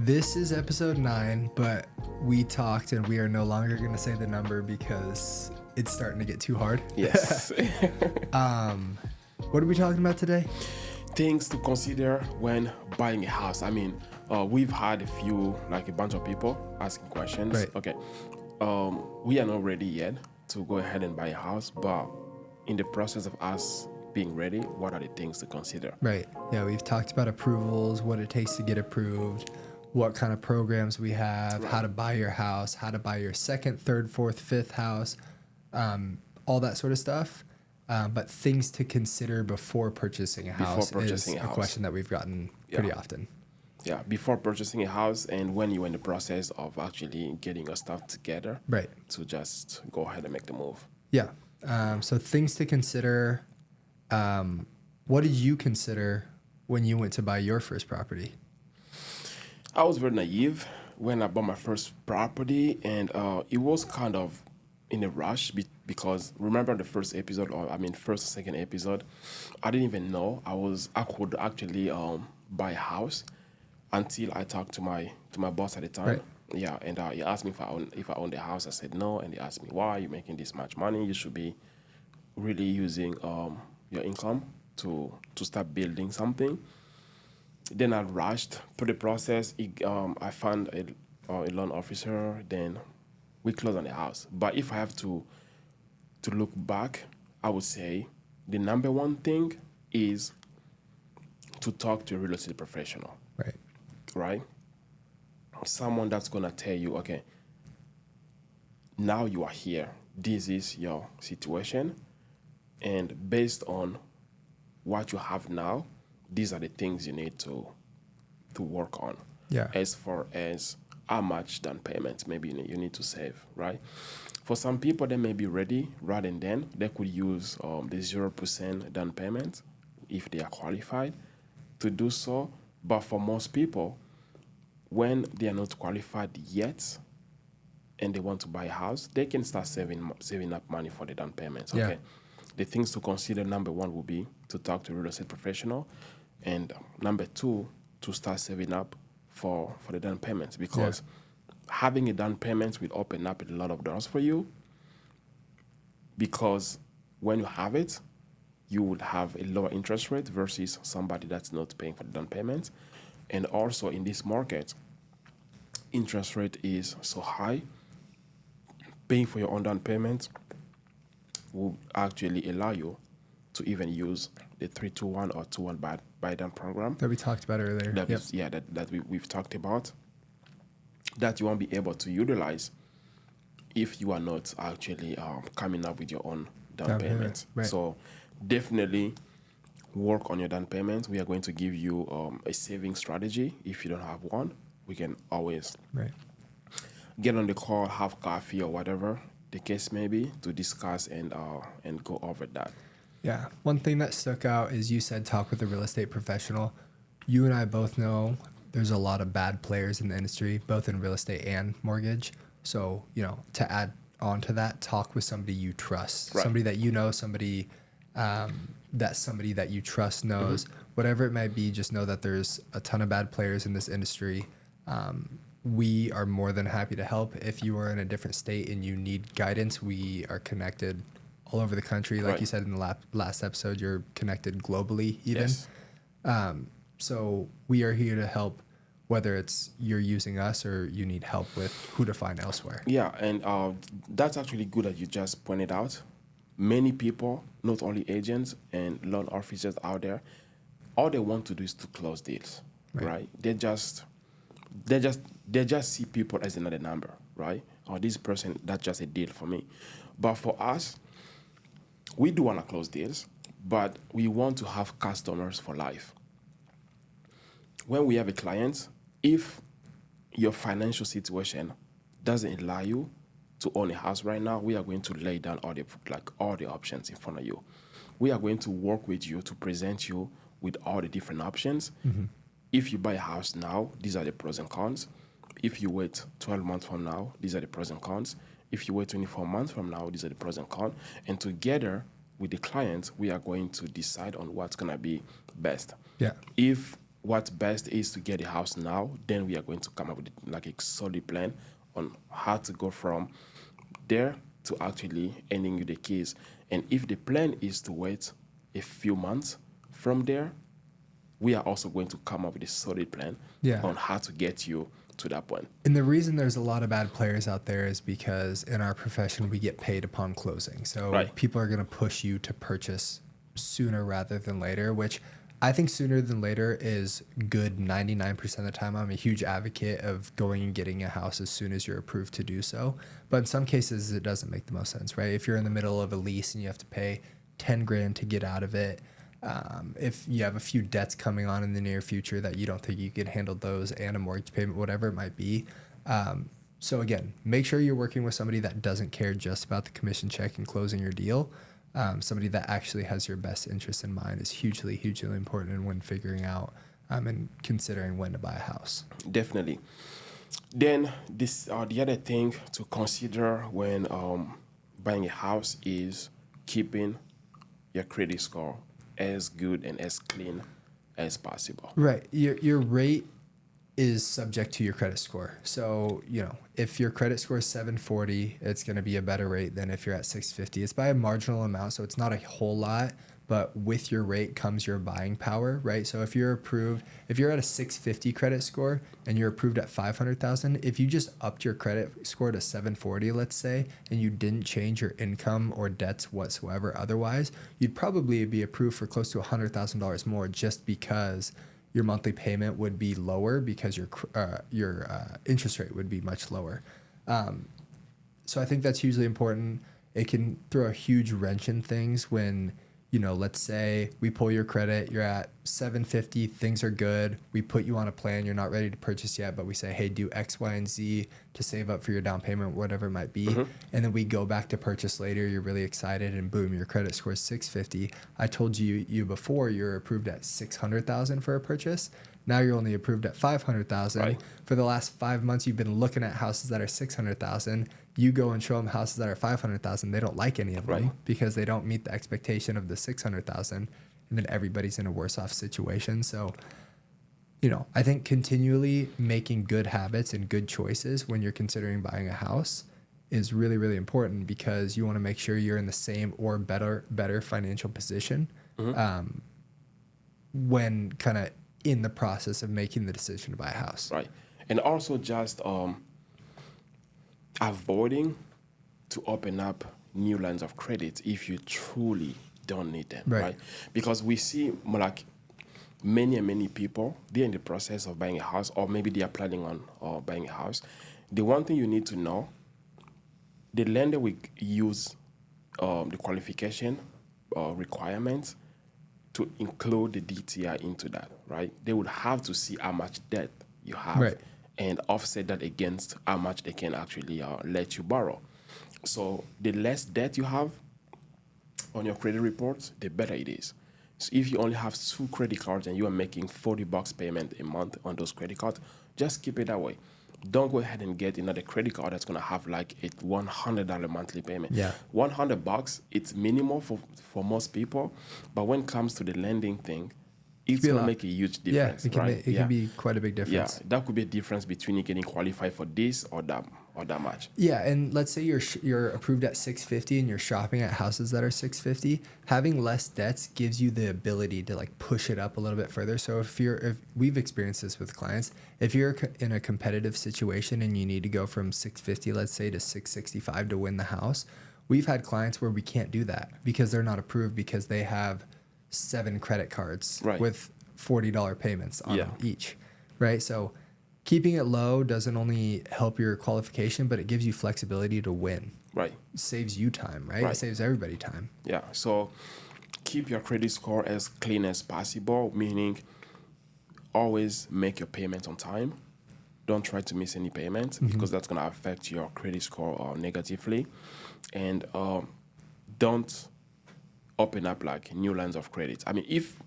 This is episode 9, but we talked and we are no longer going to say the number because it's starting to get too hard. Yes. What are we talking about today? Things to consider when buying a house. I mean, we've had a bunch of people asking questions. Right. Okay. We are not ready yet to go ahead and buy a house, but in the process of us being ready, what are the things to consider? Right. Yeah, we've talked about approvals, what it takes to get approved, what kind of programs we have, Right. how to buy your house, how to buy your second, third, fourth, fifth house, all that sort of stuff. But things to consider before purchasing a house is a question that we've gotten pretty often. Yeah, before purchasing a house and when you're in the process of actually getting your stuff together. Right. To just go ahead and make the move. Yeah. So things to consider. What did you consider when you went to buy your first property? I was very naive when I bought my first property, and it was kind of in a rush because remember the first or second episode, I didn't even know I could actually buy a house until I talked to my boss at the time. Right. Yeah, and he asked me if I owned the house. I said no, and he asked me why you're making this much money. You should be really using your income to start building something. Then I rushed through the process. I found a loan officer. Then we closed on the house. But if I have to look back, I would say the number one thing is to talk to a real estate professional. Right. Right? Someone that's gonna tell you, okay, now you are here. This is your situation, and based on what you have now, these are the things you need to work on. Yeah. As far as how much down payment maybe you need to save, right? For some people, they may be ready rather than they could use the 0% down payment if they are qualified to do so. But for most people, when they are not qualified yet and they want to buy a house, they can start saving up money for the down payments. Okay. Yeah. The things to consider, number one, will be to talk to a real estate professional, and number two, to start saving up for the down payments, because having a down payment will open up a lot of doors for you, because when you have it, you would have a lower interest rate versus somebody that's not paying for the down payment. And also in this market, interest rate is so high, paying for your own down payment will actually allow you to even use the 3-2-1 or 2-1 buy down program That we talked about earlier. we've talked about, that you won't be able to utilize if you are not actually coming up with your own down payment. Right. So definitely work on your down payment. We are going to give you a saving strategy. If you don't have one, we can always get on the call, have coffee or whatever the case may be, to discuss and go over that. Yeah. One thing that stuck out is you said talk with a real estate professional. You and I both know there's a lot of bad players in the industry, both in real estate and mortgage. So, to add on to that, talk with somebody you trust, somebody that you know, somebody that you trust knows. Whatever it might be, just know that there's a ton of bad players in this industry. We are more than happy to help. If you are in a different state and you need guidance, we are connected all over the country. Like you said in the last episode, you're connected globally even. Yes. So we are here to help, whether it's you're using us or you need help with who to find elsewhere. Yeah, and that's actually good that you just pointed out. Many people, not only agents and loan officers out there, all they want to do is to close deals, right? They just see people as another number, right? Or this person, that's just a deal for me. But for us, we do want to close deals, but we want to have customers for life. When we have a client, if your financial situation doesn't allow you to own a house right now, we are going to lay down all the options in front of you. We are going to work with you to present you with all the different options. If you buy a house now, these are the pros and cons. If you wait 12 months from now, these are the pros and cons. If you wait 24 months from now, these are the pros and cons. And together with the client, we are going to decide on what's going to be best. Yeah. If what's best is to get a house now. Then we are going to come up with like a solid plan on how to go from there to actually ending you the keys. And if the plan is to wait a few months from there, we are also going to come up with a solid plan on how to get you to that point. And the reason there's a lot of bad players out there is because in our profession, we get paid upon closing. So people are going to push you to purchase sooner rather than later, which I think sooner than later is good 99% of the time. I'm a huge advocate of going and getting a house as soon as you're approved to do so. But in some cases, it doesn't make the most sense, right? If you're in the middle of a lease and you have to pay 10 grand to get out of it, if you have a few debts coming on in the near future that you don't think you can handle those and a mortgage payment, whatever it might be. So again, make sure you're working with somebody that doesn't care just about the commission check and closing your deal. Somebody that actually has your best interest in mind is hugely, hugely important when figuring out and considering when to buy a house. Definitely. Then this the other thing to consider when buying a house is keeping your credit score as good and as clean as possible. Right. Your rate is subject to your credit score. So, if your credit score is 740, it's going to be a better rate than if you're at 650. It's by a marginal amount, so it's not a whole lot, but with your rate comes your buying power, right? So if you're at a 650 credit score and you're approved at 500,000, if you just upped your credit score to 740, let's say, and you didn't change your income or debts whatsoever otherwise, you'd probably be approved for close to $100,000 more just because your monthly payment would be lower because your interest rate would be much lower. So I think that's hugely important. It can throw a huge wrench in things when, let's say we pull your credit, you're at 750, things are good. We put you on a plan, you're not ready to purchase yet, but we say, hey, do X, Y, and Z to save up for your down payment, whatever it might be. Mm-hmm. And then we go back to purchase later, you're really excited, and boom, your credit score is 650. I told you before you're approved at 600,000 for a purchase. Now you're only approved at 500,000. Right. For the last 5 months, you've been looking at houses that are 600,000. You go and show them houses that are 500,000. They don't like any of them because they don't meet the expectation of the 600,000, and then everybody's in a worse off situation. So, I think continually making good habits and good choices when you're considering buying a house is really, really important because you want to make sure you're in the same or better financial position when kind of in the process of making the decision to buy a house. Right. And also just avoiding to open up new lines of credit if you truly don't need them, right? Because we see like many people, they're in the process of buying a house, or maybe they are planning on buying a house. The one thing you need to know, the lender will use the qualification requirements to include the DTI into that, right? They would have to see how much debt you have and offset that against how much they can actually let you borrow. So the less debt you have on your credit reports, the better it is. So if you only have 2 credit cards and you are making $40 payment a month on those credit cards, just keep it that way. Don't go ahead and get another credit card that's going to have like a $100 monthly payment. Yeah. $100, it's minimal for most people, but when it comes to the lending thing, it's going to make a huge difference. Yeah, it can be quite a big difference. Yeah, that could be a difference between you getting qualified for this or that much. Yeah, and let's say you're approved at 650 and you're shopping at houses that are 650. Having less debts gives you the ability to like push it up a little bit further. So if we've experienced this with clients, if you're in a competitive situation and you need to go from 650, let's say, to 665 to win the house, we've had clients where we can't do that because they're not approved because they have 7 credit cards with $40 payments on them each, right? So keeping it low doesn't only help your qualification, but it gives you flexibility to win. Right. It saves you time, right? It saves everybody time. Yeah. So keep your credit score as clean as possible, meaning always make your payments on time. Don't try to miss any payments because that's going to affect your credit score negatively. And don't open up like new lines of credit. I mean, if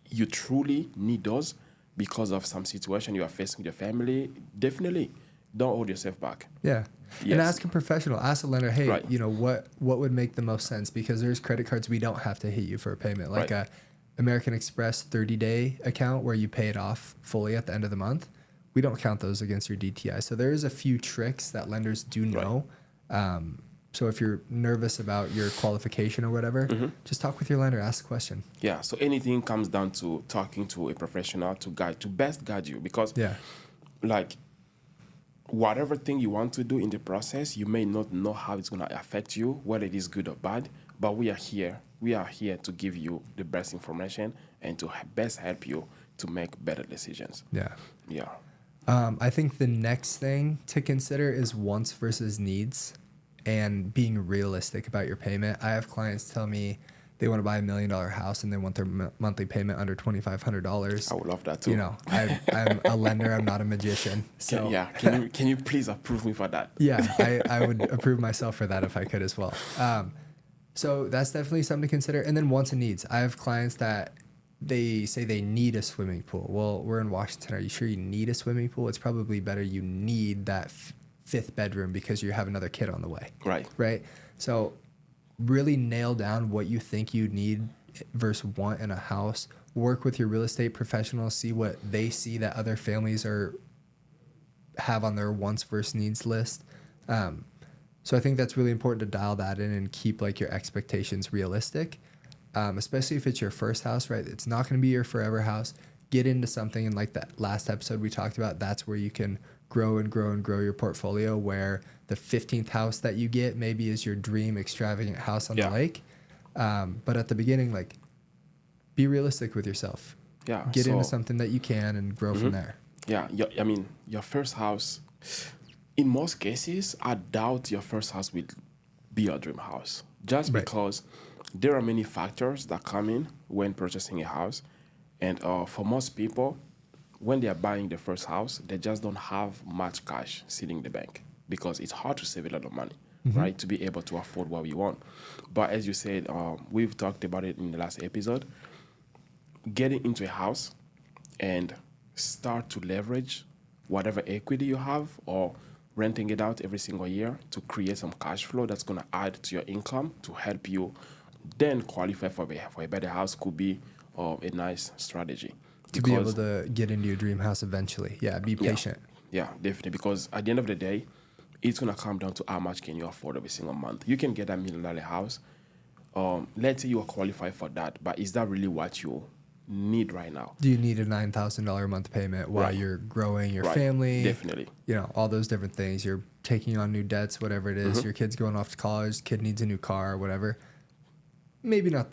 you truly need those because of some situation you are facing with your family, definitely don't hold yourself back. Yeah. Yes. And ask a professional, ask a lender, hey, what would make the most sense? Because there's credit cards we don't have to hit you for a payment. Like American Express 30-day account where you pay it off fully at the end of the month, we don't count those against your DTI. So there is a few tricks that lenders do know. So if you're nervous about your qualification or whatever, just talk with your lender, ask a question. Yeah. So anything comes down to talking to a professional to best guide you, because like whatever thing you want to do in the process, you may not know how it's going to affect you, whether it is good or bad, but we are here. We are here to give you the best information and to best help you to make better decisions. Yeah. I think the next thing to consider is wants versus needs and being realistic about your payment. I have clients tell me they want to buy $1 million house and they want their monthly payment under $2,500. I would love that too. You know, I'm a lender. I'm not a magician. So can you please approve me for that? Yeah, I would approve myself for that if I could as well. So that's definitely something to consider. And then wants and needs. I have clients that they say they need a swimming pool. Well, we're in Washington. Are you sure you need a swimming pool? It's probably better you need that fifth bedroom because you have another kid on the way. Right. So really nail down what you think you need versus want in a house. Work with your real estate professional. See what they see that other families have on their wants versus needs list. So I think that's really important to dial that in and keep like your expectations realistic, especially if it's your first house, right? It's not going to be your forever house. Get into something, and like that last episode we talked about, that's where you can grow and grow and grow your portfolio, where the 15th house that you get maybe is your dream extravagant house on the lake. But at the beginning, like, be realistic with yourself. Get into something that you can and grow from there. I mean, your first house, in most cases, I doubt your first house will be your dream house, just because there are many factors that come in when purchasing a house. And for most people, when they are buying the first house, they just don't have much cash sitting in the bank, because it's hard to save a lot of money, right, to be able to afford what we want. But as you said, we've talked about it in the last episode, getting into a house and start to leverage whatever equity you have, or renting it out every single year to create some cash flow that's going to add to your income to help you then qualify for a better house could be a nice strategy. To be able to get into your dream house eventually. Yeah, be patient. Yeah, definitely. Because at the end of the day, it's going to come down to how much can you afford every single month. You can get a $1 million house. Let's say you are qualified for that, but is that really what you need right now? Do you need a $9,000 a month payment while you're growing your family? Definitely. You know, all those different things. You're taking on new debts, whatever it is. Your kid's going off to college, kid needs a new car, whatever. Maybe not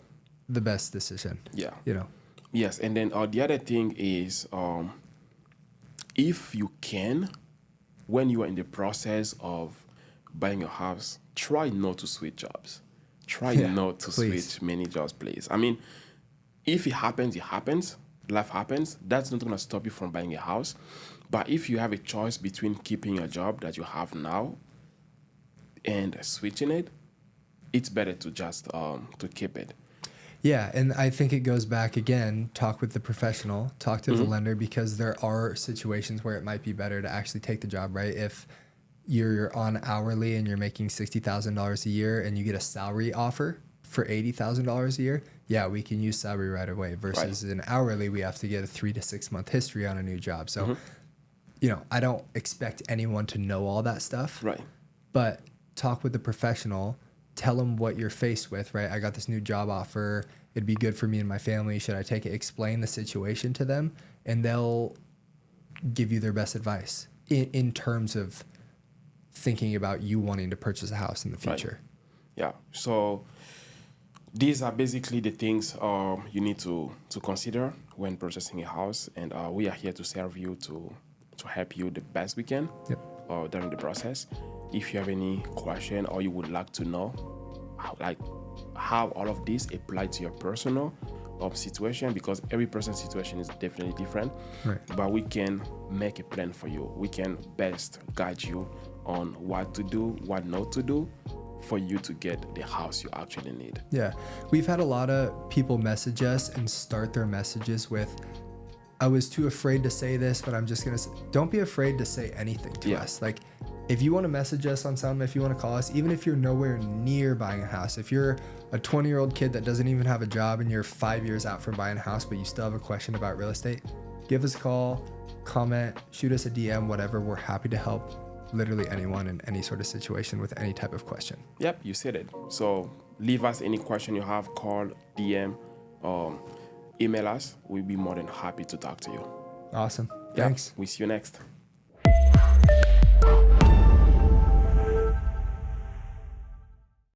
the best decision. Yeah. You know. Yes, and then the other thing is, if you can, when you are in the process of buying a house, try not to switch jobs. Try not to switch many jobs, please. I mean, if it happens, it happens. Life happens. That's not going to stop you from buying a house. But if you have a choice between keeping a job that you have now and switching it, it's better to just to keep it. Yeah, and I think it goes back again, talk with the professional, talk to the lender, because there are situations where it might be better to actually take the job, right? If you're on hourly and you're making $60,000 a year and you get a salary offer for $80,000 a year, yeah, we can use salary right away, versus in hourly, we have to get a 3 to 6 month history on a new job. So, you know, I don't expect anyone to know all that stuff, but talk with the professional. Tell them what you're faced with, right? I got this new job offer. It'd be good for me and my family. Should I take it? Explain the situation to them, and they'll give you their best advice in terms of thinking about you wanting to purchase a house in the future. Yeah. So these are basically the things you need to consider when purchasing a house, and we are here to serve you, to help you the best we can during the process. If you have any question or you would like to know how all of this apply to your personal situation, because every person's situation is definitely different, but we can make a plan for you. We can best guide you on what to do, what not to do, for you to get the house you actually need. Yeah, we've had a lot of people message us and start their messages with, I was too afraid to say this, but I'm just going to say, don't be afraid to say anything to us. Like, if you want to message us on something, if you want to call us, even if you're nowhere near buying a house, if you're a 20-year-old kid that doesn't even have a job and you're 5 years out from buying a house, but you still have a question about real estate, give us a call, comment, shoot us a DM, whatever. We're happy to help literally anyone in any sort of situation with any type of question. Yep, you said it. So leave us any question you have, call, DM, email us. We'll be more than happy to talk to you. Awesome. Yep, Thanks. we'll see you next.